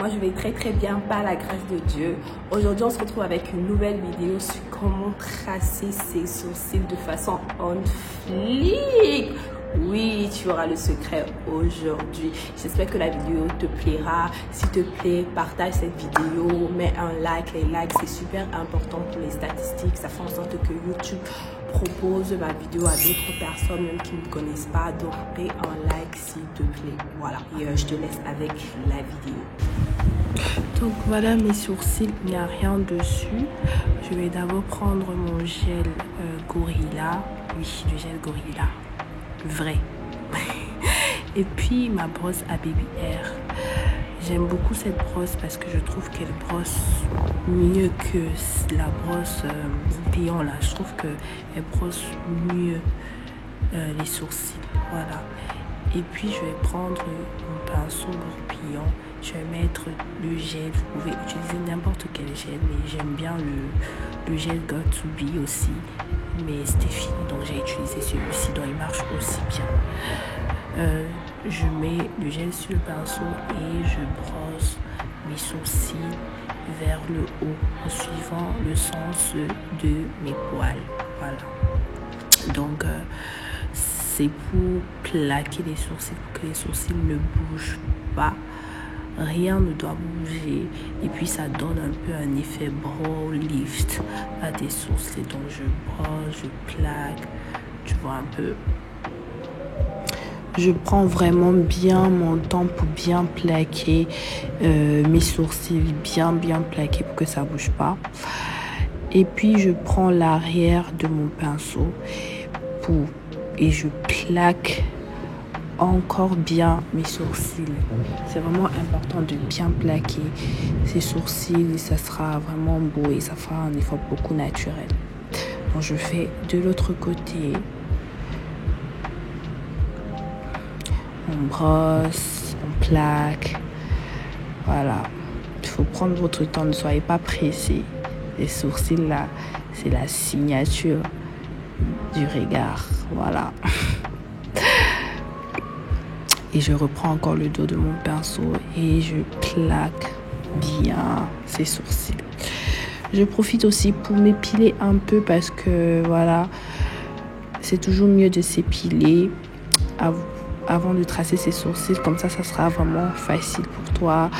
bien, je vais très bien par la grâce de Dieu. Aujourd'hui, on se retrouve avec une nouvelle vidéo sur comment tracer ses sourcils de façon on fleek. Oui, tu auras le secret aujourd'hui. J'espère que la vidéo te plaira. S'il te plaît, partage cette vidéo, mets un like. Les likes, c'est super important pour les statistiques. Ça fait en sorte que YouTube propose ma vidéo à d'autres personnes, même qui ne me connaissent pas. Donc, mets un like s'il te plaît. Voilà, et je te laisse avec la vidéo. Donc voilà mes sourcils, il n'y a rien dessus. Je vais d'abord prendre mon gel Gorilla. Oui, le gel Gorilla. Vrai. Et puis ma brosse à Baby Air. J'aime beaucoup cette brosse parce que je trouve qu'elle brosse mieux que la brosse Péon là. Je trouve qu'elle brosse mieux les sourcils. Voilà. Et puis je vais prendre mon pinceau gourpillon. Je vais mettre le gel. Vous pouvez utiliser n'importe quel gel, mais j'aime bien le gel Got2b aussi. Mais c'était fini, donc j'ai utilisé celui-ci, donc il marche aussi bien. Je mets le gel sur le pinceau et je brosse mes sourcils vers le haut en suivant le sens de mes poils. Voilà. Donc c'est pour plaquer les sourcils, pour que les sourcils ne bougent pas. Rien ne doit bouger et puis ça donne un peu un effet brow lift à tes sourcils. Donc je brosse, je plaque, tu vois un peu. Je prends vraiment bien mon temps pour bien plaquer mes sourcils, bien plaquer pour que ça bouge pas. Et puis je prends l'arrière de mon pinceau et je plaque encore bien mes sourcils. C'est vraiment important de bien plaquer ses sourcils et ça sera vraiment beau et ça fera un effet beaucoup naturel. Donc je fais de l'autre côté. On brosse, on plaque. Voilà. Il faut prendre votre temps, ne soyez pas pressés. Les sourcils là, c'est la signature du regard. Voilà. Et je reprends encore le dos de mon pinceau et je plaque bien ces sourcils. Je profite aussi pour m'épiler un peu parce que voilà, c'est toujours mieux de s'épiler avant de tracer ses sourcils. Comme ça sera vraiment facile pour toi.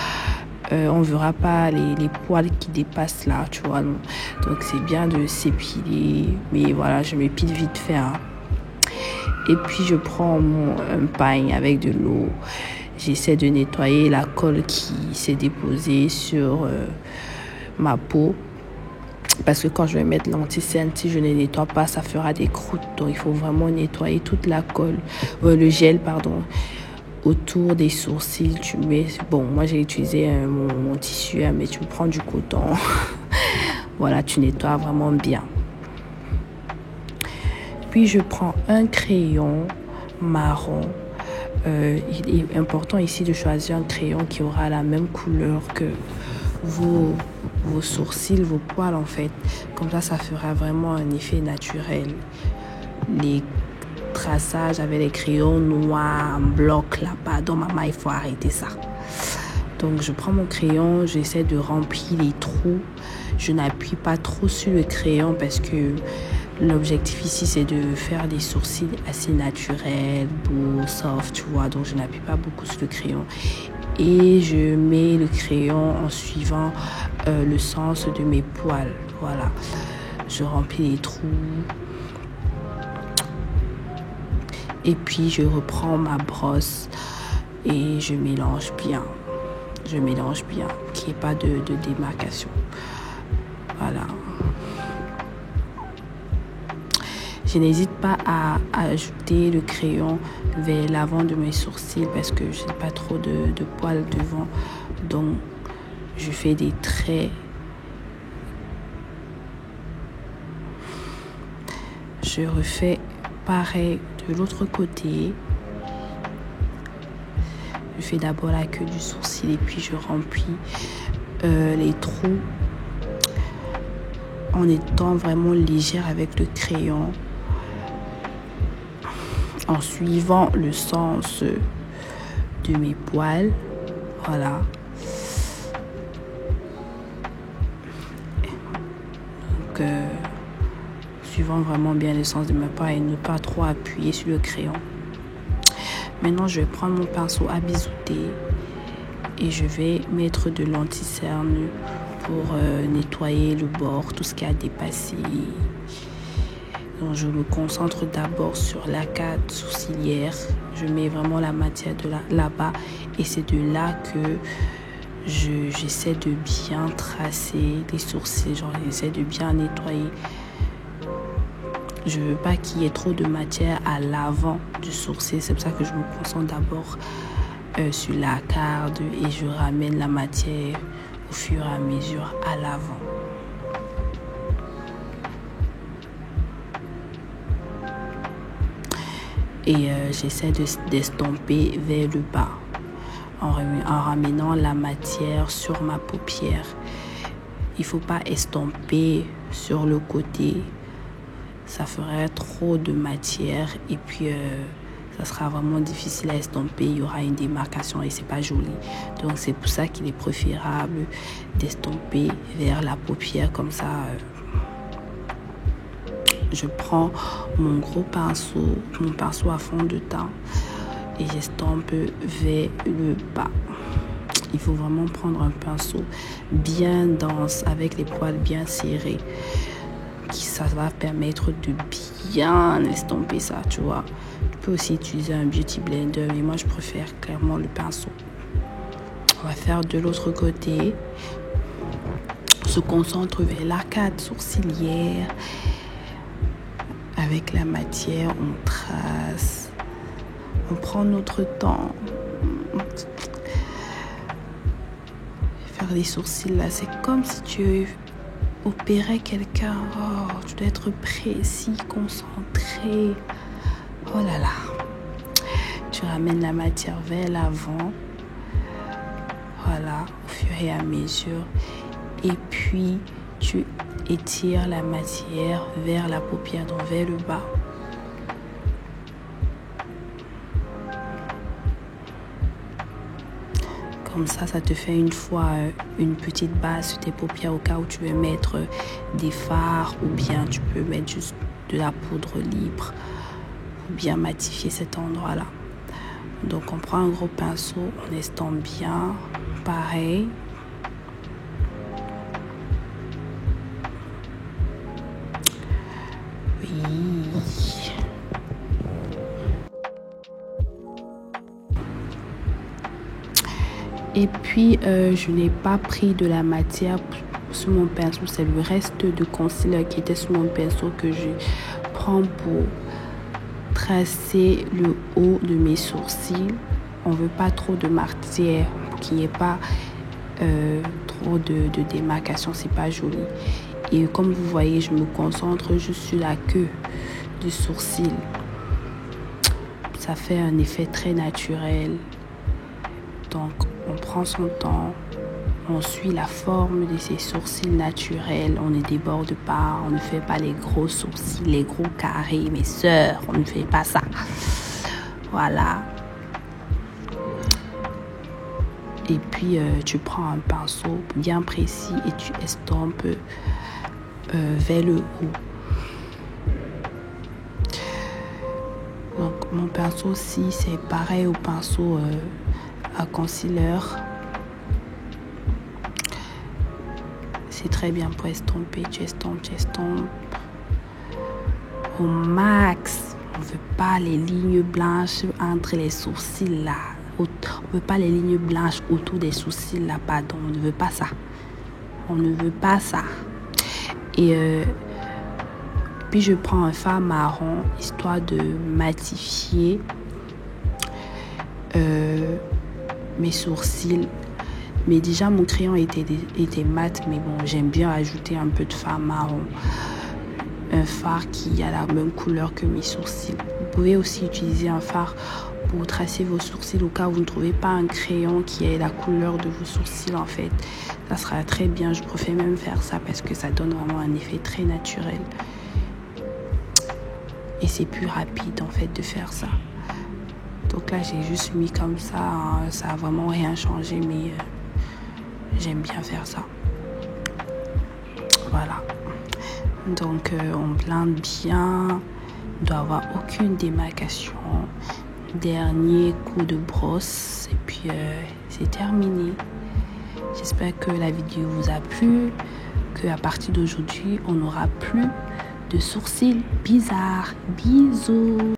On ne verra pas les poils qui dépassent là, tu vois. Donc c'est bien de s'épiler. Mais voilà, je m'épile vite fait. Hein. Et puis je prends un pagne avec de l'eau. J'essaie de nettoyer la colle qui s'est déposée sur ma peau. Parce que quand je vais mettre l'anti-cerne, si je ne nettoie pas, ça fera des croûtes. Donc il faut vraiment nettoyer toute la colle, le gel, pardon, autour des sourcils. Tu mets, bon, moi j'ai utilisé mon tissu, mais tu prends du coton. Voilà, tu nettoies vraiment bien. Puis je prends un crayon marron. Il est important ici de choisir un crayon qui aura la même couleur que vos sourcils, vos poils en fait. Comme ça fera vraiment un effet naturel. Les traçages avec les crayons noirs en bloc là-bas, dans maman, il faut arrêter ça. Donc je prends mon crayon, j'essaie de remplir les trous. Je n'appuie pas trop sur le crayon parce que l'objectif ici, c'est de faire des sourcils assez naturels, beaux, soft, tu vois. Donc, je n'appuie pas beaucoup sur le crayon. Et je mets le crayon en suivant le sens de mes poils. Voilà. Je remplis les trous. Et puis, je reprends ma brosse et je mélange bien. Je mélange bien, qu'il n'y ait pas de démarcation. Voilà. Je n'hésite pas à ajouter le crayon vers l'avant de mes sourcils parce que je n'ai pas trop de poils devant. Donc, je fais des traits. Je refais pareil de l'autre côté. Je fais d'abord la queue du sourcil et puis je remplis les trous en étant vraiment légère avec le crayon. En suivant le sens de mes poils. Voilà. Donc, suivant vraiment bien le sens de ma part et ne pas trop appuyer sur le crayon. Maintenant, je vais prendre mon pinceau à biseauter et je vais mettre de l'anti-cerne pour nettoyer le bord, tout ce qui a dépassé. Donc, je me concentre d'abord sur l'arcade sourcilière. Je mets vraiment la matière de là-bas et c'est de là que j'essaie de bien tracer les sourcils. Genre, j'essaie de bien nettoyer. Je veux pas qu'il y ait trop de matière à l'avant du sourcil. C'est pour ça que je me concentre d'abord sur l'arcade et je ramène la matière au fur et à mesure à l'avant. Et j'essaie d'estomper vers le bas en ramenant la matière sur ma paupière. Il faut pas estomper sur le côté. Ça ferait trop de matière et puis ça sera vraiment difficile à estomper. Il y aura une démarcation et c'est pas joli. Donc c'est pour ça qu'il est préférable d'estomper vers la paupière comme ça. Je prends mon gros pinceau, mon pinceau à fond de teint et j'estompe vers le bas. Il faut vraiment prendre un pinceau bien dense avec les poils bien serrés. Ça va permettre de bien estomper ça, tu vois. Tu peux aussi utiliser un beauty blender, mais moi je préfère clairement le pinceau. On va faire de l'autre côté. On se concentre vers l'arcade sourcilière. Avec la matière, on trace. On prend notre temps. Faire les sourcils là, c'est comme si tu opérer quelqu'un. Oh, tu dois être précis, concentré. Oh là là. Tu ramènes la matière vers l'avant. Voilà, au fur et à mesure. Et puis, tu étires la matière vers la paupière, donc vers le bas. Comme ça te fait une fois une petite base sur tes paupières au cas où tu veux mettre des fards ou bien tu peux mettre juste de la poudre libre pour bien matifier cet endroit-là. Donc on prend un gros pinceau, on estompe bien, pareil. Oui. Et puis, je n'ai pas pris de la matière sur mon pinceau. C'est le reste de concealer qui était sur mon pinceau que je prends pour tracer le haut de mes sourcils. On ne veut pas trop de matière, qu'il n'y ait pas trop de démarcation. C'est pas joli. Et comme vous voyez, je me concentre juste sur la queue du sourcil. Ça fait un effet très naturel. Donc, on prend son temps, on suit la forme de ses sourcils naturels, on ne déborde pas, on ne fait pas les gros sourcils, les gros carrés, mes sœurs, on ne fait pas ça. Voilà. Et puis, tu prends un pinceau bien précis et tu estompes vers le haut. Donc, mon pinceau aussi, c'est pareil au pinceau à concealer. C'est très bien pour estomper. Tu estompes au max. On ne veut pas les lignes blanches entre les sourcils là. On ne veut pas les lignes blanches autour des sourcils là. Pardon, on ne veut pas ça. On ne veut pas ça. Et puis je prends un fard marron histoire de matifier mes sourcils. Mais déjà mon crayon était mat, mais bon, j'aime bien ajouter un peu de fard marron, un fard qui a la même couleur que mes sourcils. Vous pouvez aussi utiliser un fard pour tracer vos sourcils au cas où vous ne trouvez pas un crayon qui ait la couleur de vos sourcils. En fait, ça sera très bien. Je préfère même faire ça parce que ça donne vraiment un effet très naturel et c'est plus rapide en fait de faire ça. Donc là, j'ai juste mis comme ça, hein. Ça a vraiment rien changé, mais j'aime bien faire ça. Voilà. Donc on blende bien, il ne doit avoir aucune démarcation. Dernier coup de brosse et puis c'est terminé. J'espère que la vidéo vous a plu, qu'à partir d'aujourd'hui on n'aura plus de sourcils bizarres. Bisous.